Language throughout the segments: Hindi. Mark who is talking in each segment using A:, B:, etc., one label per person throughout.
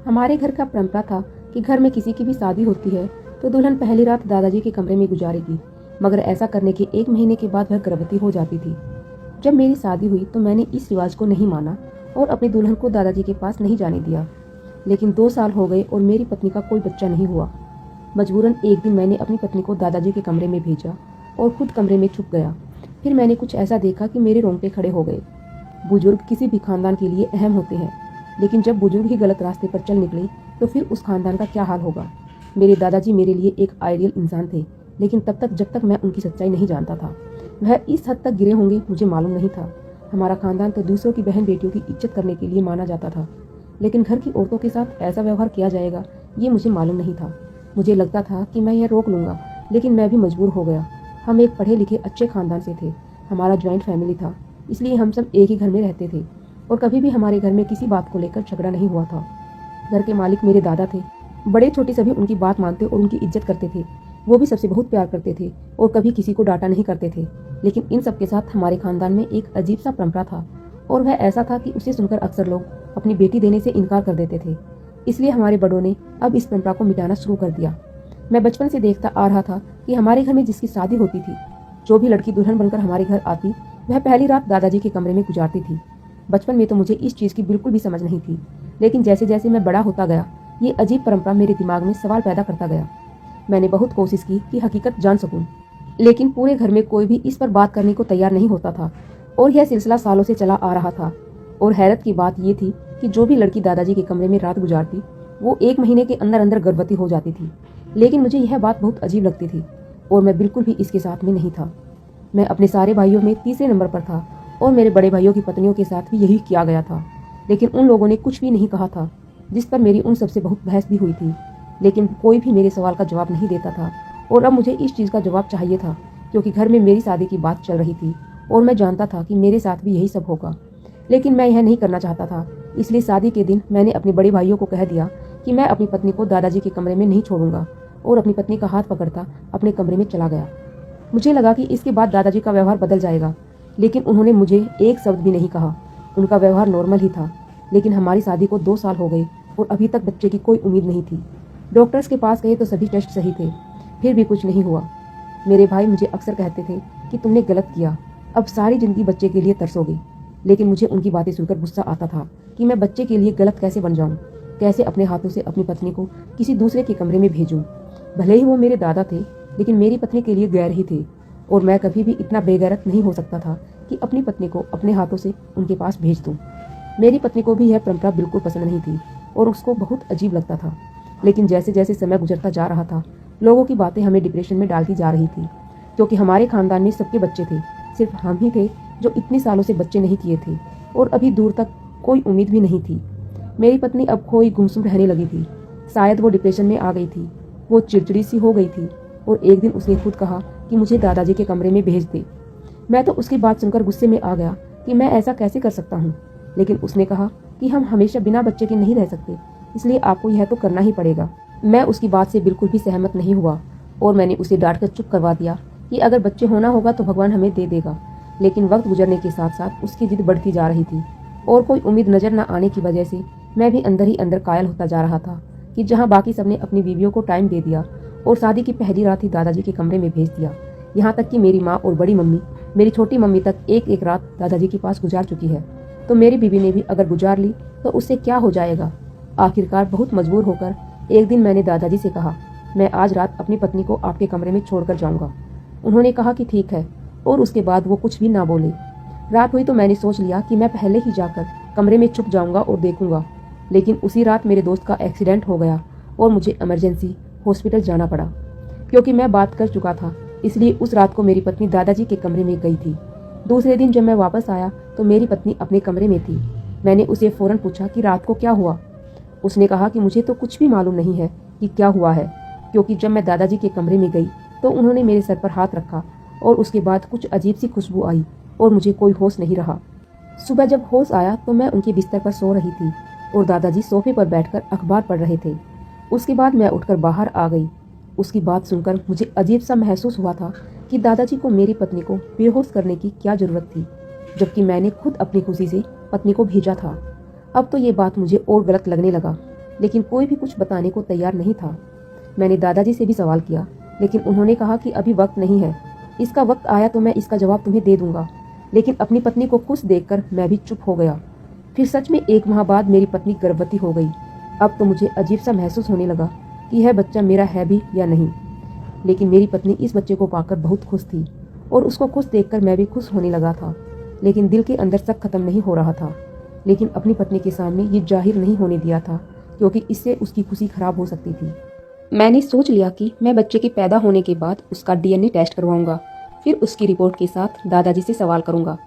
A: हमारे घर का परंपरा था कि घर में किसी की भी शादी होती है तो दुल्हन पहली रात दादाजी के कमरे में गुजारेगी, मगर ऐसा करने के 1 महीने के बाद वह गर्भवती हो जाती थी। जब मेरी शादी हुई तो मैंने इस रिवाज को नहीं माना और अपनी दुल्हन को दादाजी के पास नहीं जाने दिया। लेकिन 2 साल हो गए और मेरी पत्नी का कोई बच्चा नहीं हुआ। मजबूरन एक दिन मैंने अपनी पत्नी को दादाजी के कमरे में भेजा और खुद कमरे में छुप गया। फिर मैंने कुछ ऐसा देखा कि मेरे रोंगटे खड़े हो गए। बुजुर्ग किसी भी खानदान के लिए अहम होते हैं, लेकिन जब बुजुर्ग ही गलत रास्ते पर चल निकले तो फिर उस खानदान का क्या हाल होगा। मेरे दादाजी मेरे लिए एक आइडियल इंसान थे, लेकिन तब तक जब तक मैं उनकी सच्चाई नहीं जानता था। वह इस हद तक गिरे होंगे मुझे मालूम नहीं था। हमारा खानदान तो दूसरों की बहन बेटियों की इज्जत करने के लिए माना जाता था, लेकिन घर की औरतों के साथ ऐसा व्यवहार किया जाएगा ये मुझे मालूम नहीं था। मुझे लगता था कि मैं यह रोक लूँगा, लेकिन मैं भी मजबूर हो गया। हम एक पढ़े लिखे अच्छे खानदान से थे। हमारा ज्वाइंट फैमिली था, इसलिए हम सब एक ही घर में रहते थे और कभी भी हमारे घर में किसी बात को लेकर झगड़ा नहीं हुआ था। घर के मालिक मेरे दादा थे। बड़े छोटे सभी उनकी बात मानते और उनकी इज्जत करते थे। वो भी सबसे बहुत प्यार करते थे और कभी किसी को डांटा नहीं करते थे। लेकिन इन सब के साथ हमारे खानदान में एक अजीब सा परंपरा था, और वह ऐसा था कि उसे सुनकर अक्सर लोग अपनी बेटी देने से इनकार कर देते थे। इसलिए हमारे बड़ों ने अब इस परंपरा को मिटाना शुरू कर दिया। मैं बचपन से देखता आ रहा था कि हमारे घर में जिसकी शादी होती थी, जो भी लड़की दुल्हन बनकर हमारे घर आती, वह पहली रात दादाजी के कमरे में गुजारती थी। बचपन में तो मुझे इस चीज़ की बिल्कुल भी समझ नहीं थी, लेकिन जैसे जैसे मैं बड़ा होता गया ये अजीब परंपरा मेरे दिमाग में सवाल पैदा करता गया। मैंने बहुत कोशिश की कि हकीकत जान सकूं, लेकिन पूरे घर में कोई भी इस पर बात करने को तैयार नहीं होता था और यह सिलसिला सालों से चला आ रहा था। और हैरत की बात ये थी कि जो भी लड़की दादाजी के कमरे में रात गुजारती वो 1 महीने के अंदर अंदर गर्भवती हो जाती थी। लेकिन मुझे यह बात बहुत अजीब लगती थी और मैं बिल्कुल भी इसके साथ में नहीं था। मैं अपने सारे भाइयों में तीसरे नंबर पर था और मेरे बड़े भाइयों की पत्नियों के साथ भी यही किया गया था। लेकिन उन लोगों ने कुछ भी नहीं कहा था, जिस पर मेरी उन सबसे बहुत बहस भी हुई थी। लेकिन कोई भी मेरे सवाल का जवाब नहीं देता था और अब मुझे इस चीज़ का जवाब चाहिए था, क्योंकि घर में मेरी शादी की बात चल रही थी और मैं जानता था कि मेरे साथ भी यही सब होगा। लेकिन मैं यह नहीं करना चाहता था। इसलिए शादी के दिन मैंने अपने बड़े भाइयों को कह दिया कि मैं अपनी पत्नी को दादाजी के कमरे में नहीं छोड़ूंगा, और अपनी पत्नी का हाथ पकड़ता अपने कमरे में चला गया। मुझे लगा कि इसके बाद दादाजी का व्यवहार बदल जाएगा, लेकिन उन्होंने मुझे एक शब्द भी नहीं कहा। उनका व्यवहार नॉर्मल ही था। लेकिन हमारी शादी को 2 साल हो गए और अभी तक बच्चे की कोई उम्मीद नहीं थी। डॉक्टर्स के पास गए तो सभी टेस्ट सही थे, फिर भी कुछ नहीं हुआ। मेरे भाई मुझे अक्सर कहते थे कि तुमने गलत किया, अब सारी जिंदगी बच्चे के लिए तरसोगे। लेकिन मुझे उनकी बातें सुनकर गुस्सा आता था कि मैं बच्चे के लिए गलत कैसे बन जाऊं, कैसे अपने हाथों से अपनी पत्नी को किसी दूसरे के कमरे में भेजूं। भले ही वो मेरे दादा थे, लेकिन मेरी पत्नी के लिए गैर ही थे, और मैं कभी भी इतना बेगैरत नहीं हो सकता था कि अपनी पत्नी को अपने हाथों से उनके पास भेज दूं। मेरी पत्नी को भी यह परंपरा बिल्कुल पसंद नहीं थी और उसको बहुत अजीब लगता था। लेकिन जैसे जैसे समय गुजरता जा रहा था, लोगों की बातें हमें डिप्रेशन में डालती जा रही थी, क्योंकि हमारे खानदान में सबके बच्चे थे, सिर्फ हम ही थे जो इतने सालों से बच्चे नहीं किए थे, और अभी दूर तक कोई उम्मीद भी नहीं थी। मेरी पत्नी अब खोई गुमसुम रहने लगी थी। शायद वो डिप्रेशन में आ गई थी। वो चिड़चिड़ी सी हो गई थी और एक दिन उसने खुद कहा कि मुझे दादाजी के कमरे में भेज दे। मैं तो उसकी बात सुनकर गुस्से में आ गया कि मैं ऐसा कैसे कर सकता हूँ। लेकिन उसने कहा कि हम हमेशा बिना बच्चे के नहीं रह सकते, इसलिए आपको यह तो करना ही पड़ेगा। मैं उसकी बात से बिल्कुल भी सहमत नहीं हुआ और मैंने उसे डांट कर चुप करवा दिया कि अगर बच्चे होना होगा तो भगवान हमें दे देगा। लेकिन वक्त गुजरने के साथ साथ उसकी जिद बढ़ती जा रही थी और कोई उम्मीद नजर न आने की वजह से मैं भी अंदर ही अंदर कायल होता जा रहा था कि जहाँ बाकी सबने अपनी बीवियों को टाइम दे दिया और शादी की पहली रात ही दादाजी के कमरे में भेज दिया, यहाँ तक कि मेरी माँ और बड़ी मम्मी, मेरी छोटी मम्मी तक एक एक रात दादाजी के पास गुजार चुकी है, तो मेरी बीवी ने भी अगर गुजार ली तो उससे क्या हो जाएगा। आखिरकार बहुत मजबूर होकर एक दिन मैंने दादाजी से कहा, मैं आज रात अपनी पत्नी को आपके कमरे में छोड़कर जाऊंगा। उन्होंने कहा कि ठीक है, और उसके बाद वो कुछ भी ना बोले। रात हुई तो मैंने सोच लिया कि मैं पहले ही जाकर कमरे में छुप जाऊंगा और देखूंगा। लेकिन उसी रात मेरे दोस्त का एक्सीडेंट हो गया और मुझे इमरजेंसी हॉस्पिटल जाना पड़ा। क्योंकि मैं बात कर चुका था, इसलिए उस रात को मेरी पत्नी दादाजी के कमरे में गई थी। दूसरे दिन जब मैं वापस आया तो मेरी पत्नी अपने कमरे में थी। मैंने उसे फौरन पूछा कि रात को क्या हुआ। उसने कहा कि मुझे तो कुछ भी मालूम नहीं है कि क्या हुआ है, क्योंकि जब मैं दादाजी के कमरे में गई तो उन्होंने मेरे सर पर हाथ रखा और उसके बाद कुछ अजीब सी खुशबू आई और मुझे कोई होश नहीं रहा। सुबह जब होश आया तो मैं उनके बिस्तर पर सो रही थी और दादाजी सोफे पर बैठकर अखबार पढ़ रहे थे। उसके बाद मैं उठकर बाहर आ गई। उसकी बात सुनकर मुझे अजीब सा महसूस हुआ था कि दादाजी को मेरी पत्नी को बेहोश करने की क्या जरूरत थी, जबकि मैंने खुद अपनी खुशी से पत्नी को भेजा था। अब तो ये बात मुझे और गलत लगने लगा। लेकिन कोई भी कुछ बताने को तैयार नहीं था। मैंने दादाजी से भी सवाल किया, लेकिन उन्होंने कहा कि अभी वक्त नहीं है, इसका वक्त आया तो मैं इसका जवाब तुम्हें दे दूंगा। लेकिन अपनी पत्नी को खुश देखकर मैं भी चुप हो गया। फिर सच में 1 माह बाद मेरी पत्नी गर्भवती हो गई। अब तो मुझे अजीब सा महसूस होने लगा कि यह बच्चा मेरा है भी या नहीं। लेकिन मेरी पत्नी इस बच्चे को पाकर बहुत खुश थी और उसको खुश देखकर मैं भी खुश होने लगा था। लेकिन दिल के अंदर शक खत्म नहीं हो रहा था। लेकिन अपनी पत्नी के सामने ये जाहिर नहीं होने दिया था, क्योंकि इससे उसकी खुशी खराब हो सकती थी। मैंने सोच लिया कि मैं बच्चे के पैदा होने के बाद उसका डीएनए टेस्ट करवाऊंगा, फिर उसकी रिपोर्ट के साथ दादाजी से सवाल करूंगा।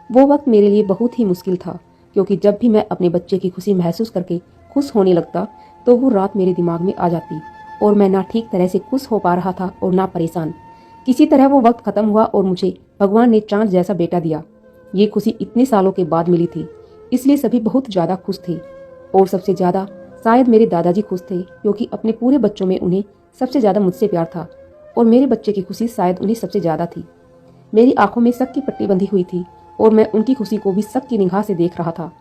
A: वो वक्त मेरे लिए बहुत ही मुश्किल था, क्योंकि जब भी मैं अपने बच्चे की खुशी महसूस करके खुश होने लगता तो वो रात मेरे दिमाग में आ जाती और मैं ना ठीक तरह से खुश हो पा रहा था और ना परेशान। किसी तरह वो वक्त खत्म हुआ और मुझे भगवान ने चांद जैसा बेटा दिया। ये खुशी इतने सालों के बाद मिली थी, इसलिए सभी बहुत ज्यादा खुश थे। और सबसे ज्यादा शायद मेरे दादाजी खुश थे, क्योंकि अपने पूरे बच्चों में उन्हें सबसे ज्यादा मुझसे प्यार था और मेरे बच्चे की खुशी शायद उन्हें सबसे ज्यादा थी। मेरी आंखों में शक की पट्टी बंधी हुई थी और मैं उनकी खुशी को भी शक की निगाह से देख रहा था।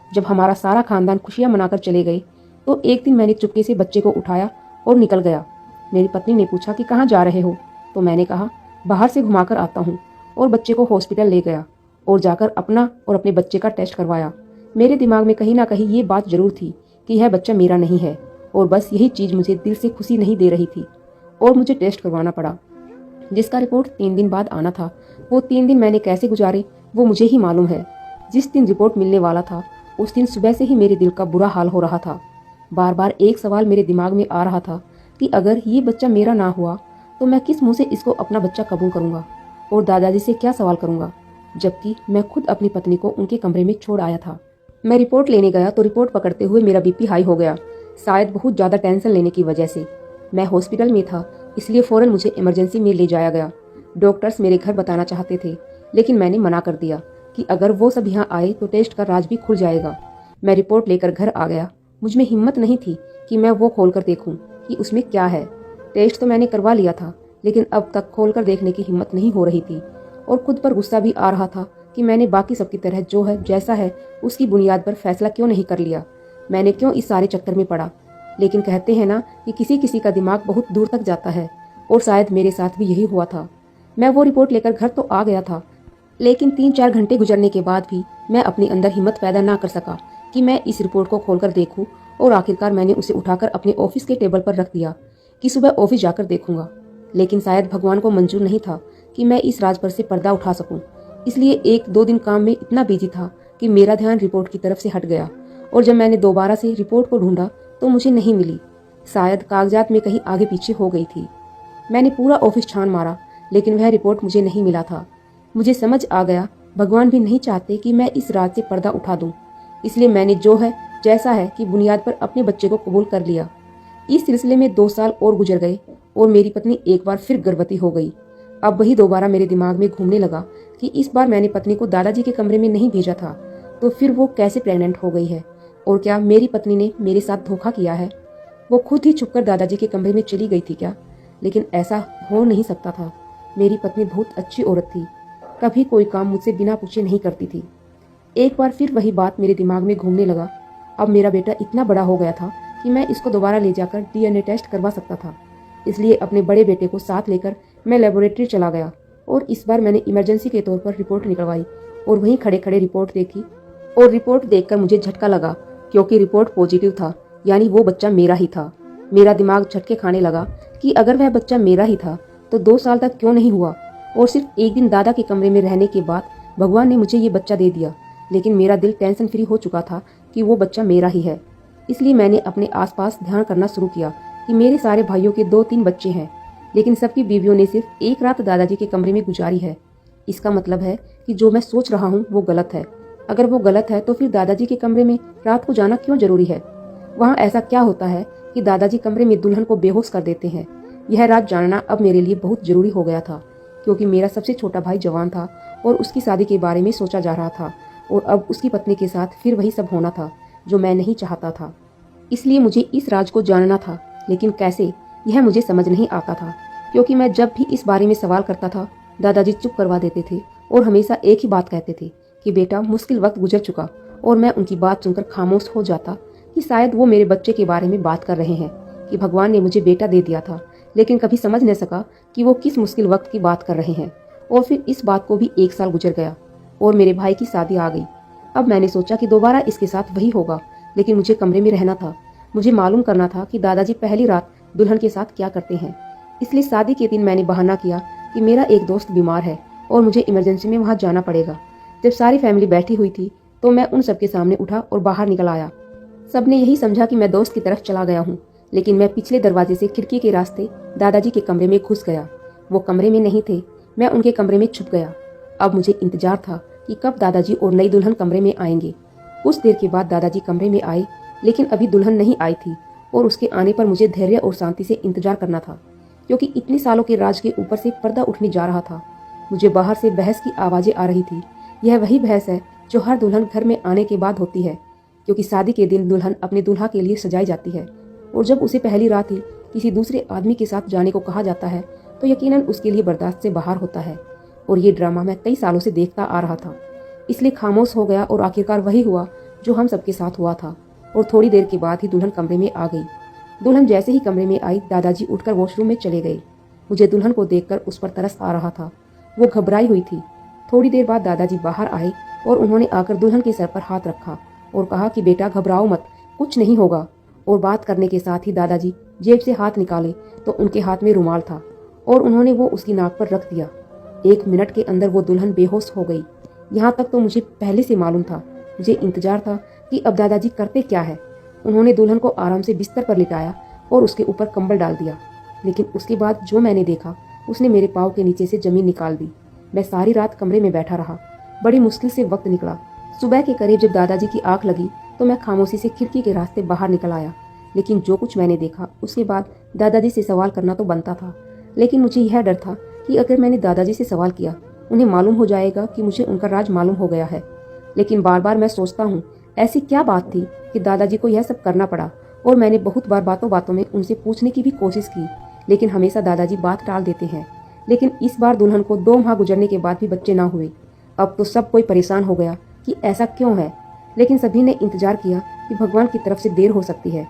A: जब हमारा सारा खानदान खुशियां मनाकर चले गए तो एक दिन मैंने चुपके से बच्चे को उठाया और निकल गया। मेरी पत्नी ने पूछा कि कहाँ जा रहे हो, तो मैंने कहा बाहर से घुमाकर आता हूँ, और बच्चे को हॉस्पिटल ले गया और जाकर अपना और अपने बच्चे का टेस्ट करवाया। मेरे दिमाग में कहीं ना कहीं ये बात जरूर थी कि यह बच्चा मेरा नहीं है, और बस यही चीज मुझे दिल से खुशी नहीं दे रही थी और मुझे टेस्ट करवाना पड़ा, जिसका रिपोर्ट 3 दिन बाद आना था। वो 3 दिन मैंने कैसे गुजारे वो मुझे ही मालूम है। जिस दिन रिपोर्ट मिलने वाला था उस दिन सुबह से ही मेरे दिल का बुरा हाल हो रहा था। बार बार एक सवाल मेरे दिमाग में आ रहा था कि अगर ये बच्चा मेरा ना हुआ तो मैं किस मुंह से इसको अपना बच्चा कबूल करूंगा और दादाजी से क्या सवाल करूंगा, जबकि मैं खुद अपनी पत्नी को उनके कमरे में छोड़ आया था। मैं रिपोर्ट लेने गया तो रिपोर्ट पकड़ते हुए मेरा बीपी हाई हो गया, शायद बहुत ज्यादा टेंशन लेने की वजह से। मैं हॉस्पिटल में था, इसलिए फौरन मुझे इमरजेंसी में ले जाया गया। डॉक्टर्स मेरे घर बताना चाहते थे, लेकिन मैंने मना कर दिया कि अगर वो सब यहाँ आए तो टेस्ट का राज भी खुल जाएगा। मैं रिपोर्ट लेकर घर आ गया। मुझ में हिम्मत नहीं थी कि मैं वो खोलकर देखूं कि उसमें क्या है। टेस्ट तो मैंने करवा लिया था, लेकिन अब तक खोलकर देखने की हिम्मत नहीं हो रही थी और खुद पर गुस्सा भी आ रहा था कि मैंने बाकी सबकी तरह जो है जैसा है उसकी बुनियाद पर फैसला क्यों नहीं कर लिया। मैंने क्यों इस सारे चक्कर में पड़ा। लेकिन कहते हैं ना कि किसी किसी का दिमाग बहुत दूर तक जाता है, और शायद मेरे साथ भी यही हुआ था। मैं वो रिपोर्ट लेकर घर तो आ गया था, लेकिन 3-4 घंटे गुजरने के बाद भी मैं अपने अंदर हिम्मत पैदा ना कर सका कि मैं इस रिपोर्ट को खोलकर देखूं, और आखिरकार मैंने उसे उठाकर अपने ऑफिस के टेबल पर रख दिया कि सुबह ऑफिस जाकर देखूंगा। लेकिन शायद भगवान को मंजूर नहीं था कि मैं इस राज पर से पर्दा उठा सकूं, इसलिए 1-2 दिन काम में इतना बिजी था कि मेरा ध्यान रिपोर्ट की तरफ से हट गया। और जब मैंने दोबारा से रिपोर्ट को ढूंढा तो मुझे नहीं मिली, शायद कागजात में कहीं आगे पीछे हो गई थी। मैंने पूरा ऑफिस छान मारा, लेकिन वह रिपोर्ट मुझे नहीं मिला था। मुझे समझ आ गया भगवान भी नहीं चाहते कि मैं इस राज से पर्दा उठा दूं, इसलिए मैंने जो है जैसा है की बुनियाद पर अपने बच्चे को कबूल कर लिया। इस सिलसिले में 2 साल और गुजर गए और मेरी पत्नी एक बार फिर गर्भवती हो गई। अब वही दोबारा मेरे दिमाग में घूमने लगा कि इस बार मैंने पत्नी को दादाजी के कमरे में नहीं भेजा था, तो फिर वो कैसे प्रेग्नेंट हो गई है, और क्या मेरी पत्नी ने मेरे साथ धोखा किया है। वो खुद ही छुपकर दादाजी के कमरे में चली गई थी क्या? लेकिन ऐसा हो नहीं सकता था। मेरी पत्नी बहुत अच्छी औरत थी, कभी कोई काम मुझसे बिना पूछे नहीं करती थी। एक बार फिर वही बात मेरे दिमाग में घूमने लगा। अब मेरा बेटा इतना बड़ा हो गया था कि मैं इसको दोबारा ले जाकर डीएनए टेस्ट करवा सकता था, इसलिए अपने बड़े बेटे को साथ लेकर मैं लेबोरेटरी चला गया और इस बार मैंने इमरजेंसी के तौर पर रिपोर्ट निकलवाई और वहीं खड़े खड़े रिपोर्ट देखी। और रिपोर्ट देखकर मुझे झटका लगा, क्योंकि रिपोर्ट पॉजिटिव था, यानी वो बच्चा मेरा ही था। मेरा दिमाग झटके खाने लगा कि अगर वह बच्चा मेरा ही था तो 2 साल तक क्यों नहीं हुआ, और सिर्फ एक दिन दादा के कमरे में रहने के बाद भगवान ने मुझे ये बच्चा दे दिया। लेकिन मेरा दिल टेंशन फ्री हो चुका था कि वो बच्चा मेरा ही है। इसलिए मैंने अपने आसपास ध्यान करना शुरू किया कि मेरे सारे भाइयों के 2-3 बच्चे हैं, लेकिन सबकी बीवियों ने सिर्फ एक रात दादाजी के कमरे में गुजारी है। इसका मतलब है कि जो मैं सोच रहा हूँ वो गलत है। अगर वो गलत है तो फिर दादाजी के कमरे में रात को जाना क्यों जरूरी है? वहाँ ऐसा क्या होता है कि दादाजी कमरे में दुल्हन को बेहोश कर देते हैं? यह राज जानना अब मेरे लिए बहुत जरूरी हो गया था, क्योंकि मेरा सबसे छोटा भाई जवान था और उसकी शादी के बारे में सोचा जा रहा था, और अब उसकी पत्नी के साथ फिर वही सब होना था जो मैं नहीं चाहता था। इसलिए मुझे इस राज को जानना था, लेकिन कैसे, यह मुझे समझ नहीं आता था, क्योंकि मैं जब भी इस बारे में सवाल करता था दादाजी चुप करवा देते थे और हमेशा एक ही बात कहते थे कि बेटा मुश्किल वक्त गुजर चुका, और मैं उनकी बात सुनकर खामोश हो जाता कि शायद वो मेरे बच्चे के बारे में बात कर रहे हैं कि भगवान ने मुझे बेटा दे दिया था, लेकिन कभी समझ न सका कि वो किस मुश्किल वक्त की बात कर रहे हैं। और फिर इस बात को भी 1 साल गुजर गया और मेरे भाई की शादी आ गई। अब मैंने सोचा कि दोबारा इसके साथ वही होगा, लेकिन मुझे कमरे में रहना था। मुझे मालूम करना था कि दादाजी पहली रात दुल्हन के साथ क्या करते हैं। इसलिए शादी के दिन मैंने बहाना किया कि मेरा एक दोस्त बीमार है और मुझे इमरजेंसी में वहां जाना पड़ेगा। जब सारी फैमिली बैठी हुई थी तो मैं उन सबके सामने उठा और बाहर निकल आया। सबने यही समझा कि मैं दोस्त की तरफ चला गया हूँ, लेकिन मैं पिछले दरवाजे से खिड़की के रास्ते दादाजी के कमरे में घुस गया। वो कमरे में नहीं थे, मैं उनके कमरे में छुप गया। अब मुझे इंतजार था कि कब दादाजी और नई दुल्हन कमरे में आएंगे। कुछ देर के बाद दादाजी कमरे में आए, लेकिन अभी दुल्हन नहीं आई थी और उसके आने पर मुझे धैर्य और शांति से इंतजार करना था, क्योंकि इतने सालों के राज के ऊपर से पर्दा उठने जा रहा था। मुझे बाहर से बहस की आवाजें आ रही थी। यह वही बहस है जो हर दुल्हन घर में आने के बाद होती है, क्योंकि शादी के दिन दुल्हन अपने दूल्हा के लिए सजाई जाती है और जब उसे पहली रात ही किसी दूसरे आदमी के साथ जाने को कहा जाता है तो यकीनन उसके लिए बर्दाश्त से बाहर होता है। और ये ड्रामा मैं कई सालों से देखता आ रहा था, इसलिए खामोश हो गया और आखिरकार वही हुआ जो हम सबके साथ हुआ था। और थोड़ी देर के बाद ही दुल्हन कमरे में आ गई। दुल्हन जैसे ही कमरे में आई, दादाजी उठकर वॉशरूम में चले गए। मुझे दुल्हन को देखकर उस पर तरस आ रहा था। वो घबराई हुई थी। थोड़ी देर बाद दादाजी बाहर आए और उन्होंने आकर दुल्हन के सर पर हाथ रखा और कहा कि बेटा घबराओ मत, कुछ नहीं होगा। और बात करने के साथ ही दादाजी जेब से हाथ निकाले तो उनके हाथ में रुमाल था और उन्होंने वो उसकी नाक पर रख दिया। 1 मिनट के अंदर वो दुल्हन बेहोश हो गई। यहाँ तक तो मुझे पहले से मालूम था। मुझे इंतजार था कि अब दादाजी करते क्या है। उन्होंने दुल्हन को आराम से बिस्तर पर लिटाया और उसके ऊपर कंबल डाल दिया, लेकिन उसके बाद जो मैंने देखा उसने मेरे पाँव के नीचे से जमीन निकाल दी। मैं सारी रात कमरे में बैठा रहा। बड़ी मुश्किल से वक्त निकला। सुबह के करीब जब दादाजी की आंख लगी तो मैं खामोशी से खिड़की के रास्ते बाहर निकल आया। लेकिन जो कुछ मैंने देखा उसके बाद दादाजी से सवाल करना तो बनता था, लेकिन मुझे यह डर था कि अगर मैंने दादाजी से सवाल किया उन्हें मालूम हो जाएगा कि मुझे उनका राज मालूम हो गया है। लेकिन बार बार मैं सोचता हूँ ऐसी क्या बात थी कि दादाजी को यह सब करना पड़ा। और मैंने बहुत बार बातों बातों में उनसे पूछने की भी कोशिश की, लेकिन हमेशा दादाजी बात टाल देते हैं। लेकिन इस बार दुल्हन को 2 माह गुजरने के बाद भी बच्चे ना हुए। अब तो सब कोई परेशान हो गया कि ऐसा क्यों है, लेकिन सभी ने इंतजार किया कि भगवान की तरफ से देर हो सकती है।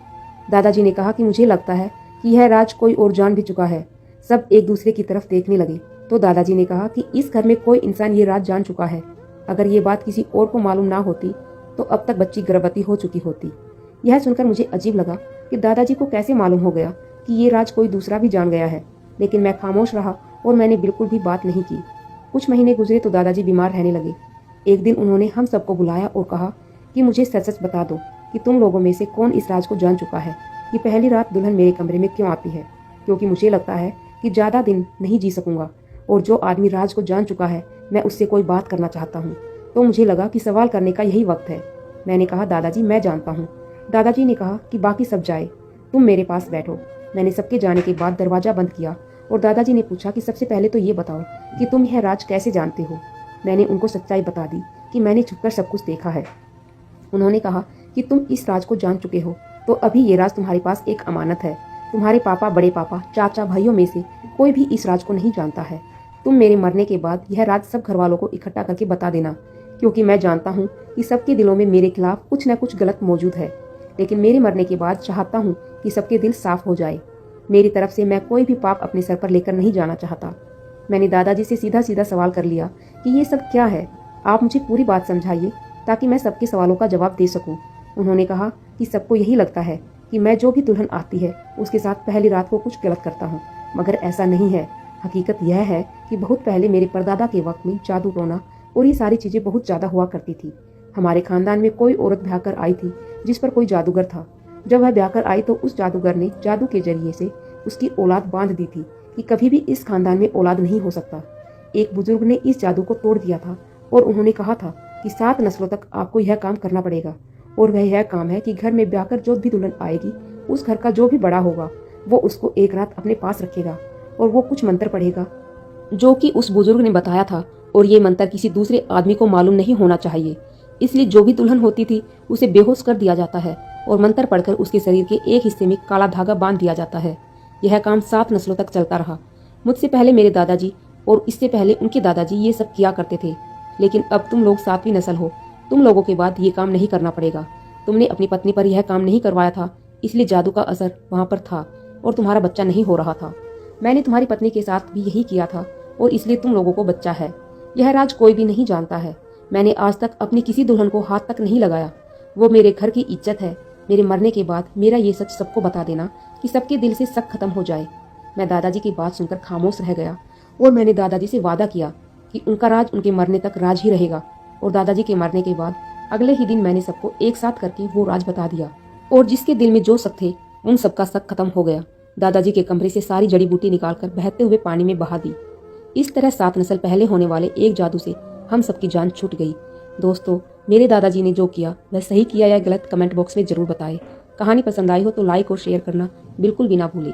A: दादाजी ने कहा कि मुझे लगता है कि यह राज कोई और जान भी चुका है। सब एक दूसरे की तरफ देखने लगे तो दादाजी ने कहा कि इस घर में कोई इंसान ये राज जान चुका है। अगर ये बात किसी और को मालूम ना होती तो अब तक बच्ची गर्भवती हो चुकी होती। यह सुनकर मुझे अजीब लगा कि दादाजी को कैसे मालूम हो गया कि ये राज कोई दूसरा भी जान गया है, लेकिन मैं खामोश रहा और मैंने बिल्कुल भी बात नहीं की। कुछ महीने गुजरे तो दादाजी बीमार रहने लगे। एक दिन उन्होंने हम सबको बुलाया और कहा कि मुझे सच सच बता दो कि तुम लोगों में से कौन इस राज को जान चुका है कि पहली रात दुल्हन मेरे कमरे में क्यों आती है, क्योंकि मुझे लगता है कि ज़्यादा दिन नहीं जी सकूंगा और जो आदमी राज को जान चुका है मैं उससे कोई बात करना चाहता हूँ। तो मुझे लगा कि सवाल करने का यही वक्त है। मैंने कहा दादाजी मैं जानता हूँ। दादाजी ने कहा कि बाकी सब जाए, तुम मेरे पास बैठो। मैंने सबके जाने के बाद दरवाज़ा बंद किया और दादाजी ने पूछा कि सबसे पहले तो ये बताओ कि तुम यह राज कैसे जानते हो। मैंने उनको सच्चाई बता दी कि मैंने छुपकर सब कुछ देखा है। उन्होंने कहा कि तुम इस राज को जान चुके हो तो अभी ये राज तुम्हारे पास एक अमानत है। तुम्हारे पापा, बड़े पापा, चाचा, भाइयों में से कोई भी इस राज को नहीं जानता है। तुम मेरे मरने के बाद यह राज सब घर वालों को इकट्ठा करके बता देना, क्योंकि मैं जानता हूँ कि सबके दिलों में मेरे खिलाफ कुछ न कुछ गलत मौजूद है। लेकिन मेरे मरने के बाद चाहता हूँ कि सबके दिल साफ हो जाए। मेरी तरफ से मैं कोई भी पाप अपने सर पर लेकर नहीं जाना चाहता। मैंने दादाजी से सीधा सीधा सवाल कर लिया कि ये सब क्या है, आप मुझे पूरी बात समझाइए ताकि मैं सबके सवालों का जवाब दे सकूं। उन्होंने कहा कि सबको यही लगता है कि मैं जो भी दुल्हन आती है उसके साथ पहली रात को कुछ गलत करता हूँ, मगर ऐसा नहीं है। हकीकत यह है कि बहुत पहले मेरे परदादा के वक्त में जादू टोना और ये सारी चीज़ें बहुत ज़्यादा हुआ करती थी। हमारे खानदान में कोई औरत ब्याह कर आई थी जिस पर कोई जादूगर था। जब वह ब्याह कर आई तो उस जादूगर ने जादू के जरिए से उसकी औलाद बांध दी थी कि कभी भी इस खानदान में औलाद नहीं हो सकता। एक बुजुर्ग ने इस जादू को तोड़ दिया था और उन्होंने कहा था कि 7 नस्लों तक आपको यह काम करना पड़ेगा, और वह यह काम है कि घर में ब्याह कर जो भी दुल्हन आएगी उस घर का जो भी बड़ा होगा वो उसको एक रात अपने पास रखेगा और वो कुछ मंत्र पढ़ेगा जो कि उस बुजुर्ग ने बताया था, और ये मंत्र किसी दूसरे आदमी को मालूम नहीं होना चाहिए। इसलिए जो भी दुल्हन होती थी उसे बेहोश कर दिया जाता है और मंत्र पढ़कर उसके शरीर के एक हिस्से में काला धागा बांध दिया जाता है। यह काम 7 नस्लों तक चलता रहा। मुझसे पहले मेरे दादाजी और इससे पहले उनके दादाजी ये सब किया करते थे, लेकिन अब तुम लोग 7वीं नस्ल हो, तुम लोगों के बाद ये काम नहीं करना पड़ेगा। तुमने अपनी पत्नी पर यह काम नहीं करवाया था, इसलिए जादू का असर वहां पर था और तुम्हारा बच्चा नहीं हो रहा था। मैंने तुम्हारी पत्नी के साथ भी यही किया था और इसलिए तुम लोगों को बच्चा है। यह राज कोई भी नहीं जानता है। मैंने आज तक अपनी किसी दुल्हन को हाथ तक नहीं लगाया। वो मेरे घर की इज्जत है। मेरे मरने के बाद मेरा ये सच सबको बता देना कि सबके दिल से शक खत्म हो जाए। मैं दादाजी की बात सुनकर खामोश रह गया और मैंने दादाजी से वादा किया कि उनका राज उनके मरने तक राज ही रहेगा। और दादाजी के मरने के बाद अगले ही दिन मैंने सबको एक साथ करके वो राज बता दिया और जिसके दिल में जो शक थे उन सबका शक खत्म हो गया। दादाजी के कमरे से सारी जड़ी बूटी निकालकर बहते हुए पानी में बहा दी। इस तरह 7 नस्ल पहले होने वाले एक जादू से हम सबकी जान छूट गई। दोस्तों, मेरे दादाजी ने जो किया वह सही किया या गलत कमेंट बॉक्स में जरूर बताएं। कहानी पसंद आई हो तो लाइक और शेयर करना बिल्कुल भी ना भूलें।